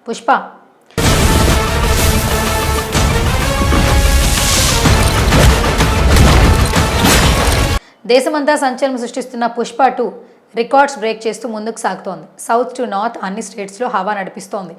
పుష్ప దేశమంతా సంచలనం సృష్టిస్తున్న Pushpa 2 records break చేస్తూ ముందుకు సాగుతోంది. సౌత్ టు నార్త్ అన్ని స్టేట్స్లో హవా నడిపిస్తోంది.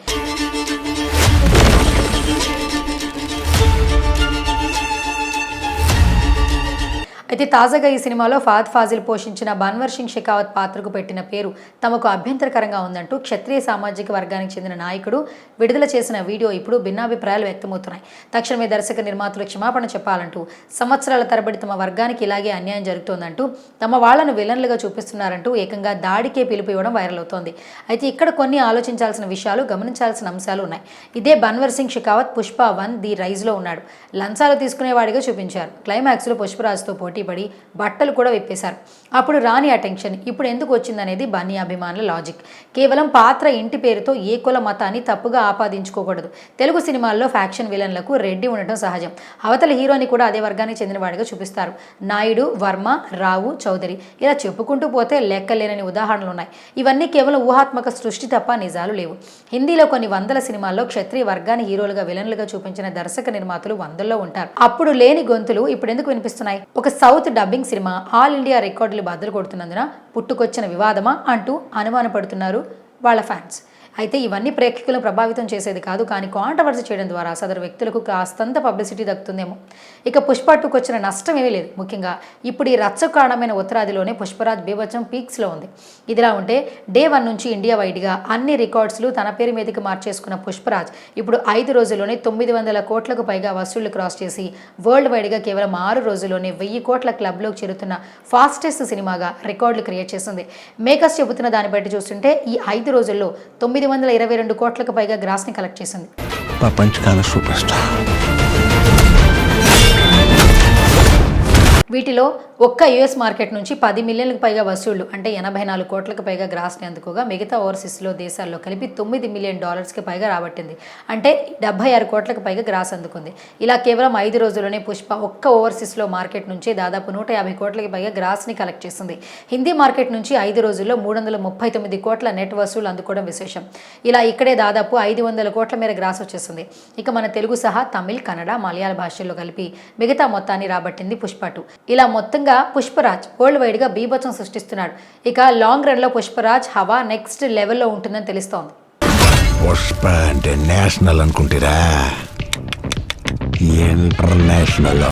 అయితే తాజాగా ఈ సినిమాలో ఫహద్ ఫాజిల్ పోషించిన బన్వర్ సింగ్ షెకావత్ పాత్రకు పెట్టిన పేరు తమకు అభ్యంతరకరంగా ఉందంటూ క్షత్రియ సామాజిక వర్గానికి చెందిన నాయకుడు విడుదల చేసిన వీడియో ఇప్పుడు భిన్నాభిప్రాయాలు వ్యక్తమవుతున్నాయి. తక్షణమే దర్శక నిర్మాతలు క్షమాపణ చెప్పాలంటూ, సంవత్సరాల తరబడి తమ వర్గానికి ఇలాగే అన్యాయం జరుగుతోందంటూ, తమ వాళ్లను విలన్లుగా చూపిస్తున్నారంటూ ఏకంగా దాడికే పిలుపు ఇవ్వడం వైరల్ అవుతోంది. అయితే ఇక్కడ కొన్ని ఆలోచించాల్సిన విషయాలు, గమనించాల్సిన అంశాలు ఉన్నాయి. ఇదే బన్వర్ సింగ్ షెకావత్ పుష్ప 1 ది రైజ్లో ఉన్నాడు. లంచాలు తీసుకునేవాడిగా చూపించారు. క్లైమాక్స్లో పుష్పరాజ్తో పోటీపడి బట్టలు కూడా విప్పేశారు. అప్పుడు రాని అటెన్షన్ ఇప్పుడు ఎందుకు వచ్చిందనేది బన్నీ అభిమానుల లాజిక్. కేవలం పాత్ర ఇంటి పేరుతో ఏ కుల మతాన్ని తప్పుగా ఆపాదించుకోకూడదు. తెలుగు సినిమాల్లో ఫ్యాక్షన్ విలన్లకు రెడ్డి ఉండటం సహజం. అవతల హీరోని కూడా అదే వర్గానికి చెందినవాడిగా చూపిస్తారు. నాయుడు, వర్మ, రావు, చౌదరి ఇలా చెప్పుకుంటూ పోతే లెక్కలేనని ఉదాహరణలు ఉన్నాయి. ఇవన్నీ కేవలం ఊహాత్మక సృష్టి తప్ప నిజాలు లేవు. హిందీలో కొన్ని వందల సినిమాల్లో క్షత్రియ వర్గాన్ని హీరోలుగా విలన్లుగా చూపించిన దర్శక నిర్మాతలు వందల్లో ఉంటారు. అప్పుడు లేని గొంతులు ఇప్పుడు ఎందుకు వినిపిస్తున్నాయి? ఒక south dubbing cinema all India రికార్డులు బద్దలు కొడుతున్నందున పుట్టుకొచ్చిన వివాదమా అంటూ అనుమానపడుతున్నారు వాళ్ళ ఫ్యాన్స్. అయితే ఇవన్నీ ప్రేక్షకులను ప్రభావితం చేసేది కాదు, కానీ కాంట్రవర్సీ చేయడం ద్వారా సదరు వ్యక్తులకు కాస్తంత పబ్లిసిటీ దక్కుతుందేమో. ఇక పుష్ప 2కు వచ్చిన నష్టం ఏమీ లేదు. ముఖ్యంగా ఇప్పుడు ఈ రచ్చకు కారణమైన ఉత్తరాదిలోనే పుష్పరాజ్ బీభత్సం పీక్స్లో ఉంది. ఇదిలా ఉంటే డే 1 నుంచి ఇండియా వైడ్గా అన్ని రికార్డ్స్లు తన పేరు మీదకి మార్చేసుకున్న పుష్పరాజ్ ఇప్పుడు 5 రోజుల్లోనే 900 కోట్లకు పైగా వసూళ్లు క్రాస్ చేసి వరల్డ్ వైడ్గా కేవలం 6 రోజుల్లోనే 1000 కోట్ల క్లబ్లోకి చేరుతున్న ఫాస్టెస్ట్ సినిమాగా రికార్డులు క్రియేట్ చేసింది. మేకర్స్ చెబుతున్న దాన్ని బట్టి చూస్తుంటే ఈ 5 రోజుల్లో 922 కోట్లకు పైగా గ్రాస్ని కలెక్ట్ చేసింది. ప్రపంచకాల సూపర్ స్టార్. వీటిలో ఒక్క యుఎస్ మార్కెట్ నుంచి 10 మిలియన్లకు పైగా వసూళ్లు అంటే 84 కోట్లకు పైగా గ్రాస్ని అందుకోగా మిగతా ఓవర్సీస్లో దేశాల్లో కలిపి $9 మిలియన్ పైగా రాబట్టింది. అంటే 76 కోట్లకు పైగా గ్రాస్ అందుకుంది. ఇలా కేవలం 5 రోజుల్లోనే పుష్ప ఒక్క ఓవర్సీస్లో మార్కెట్ నుంచి దాదాపు 150 కోట్లకి పైగా గ్రాస్ని కలెక్ట్ చేసింది. హిందీ మార్కెట్ నుంచి 5 రోజుల్లో 339 కోట్ల నెట్ వసూలు అందుకోవడం విశేషం. ఇలా ఇక్కడే దాదాపు 500 కోట్ల మేర గ్రాస్ వచ్చేసింది. ఇక మన తెలుగు సహా తమిళ్, కన్నడ, మలయాళ భాషల్లో కలిపి మిగతా మొత్తాన్ని రాబట్టింది పుష్ప 2. ఇలా మొత్తంగా పుష్పరాజ్ వరల్డ్ వైడ్గా బీభత్సం సృష్టిస్తున్నాడు. ఇక లాంగ్ రన్లో పుష్పరాజ్ హవా నెక్స్ట్ లెవెల్లో ఉంటుందని తెలుస్తోంది. పుష్ప అంటే నేషనల్ అనుకుంటారా? ఇంటర్నేషనల్.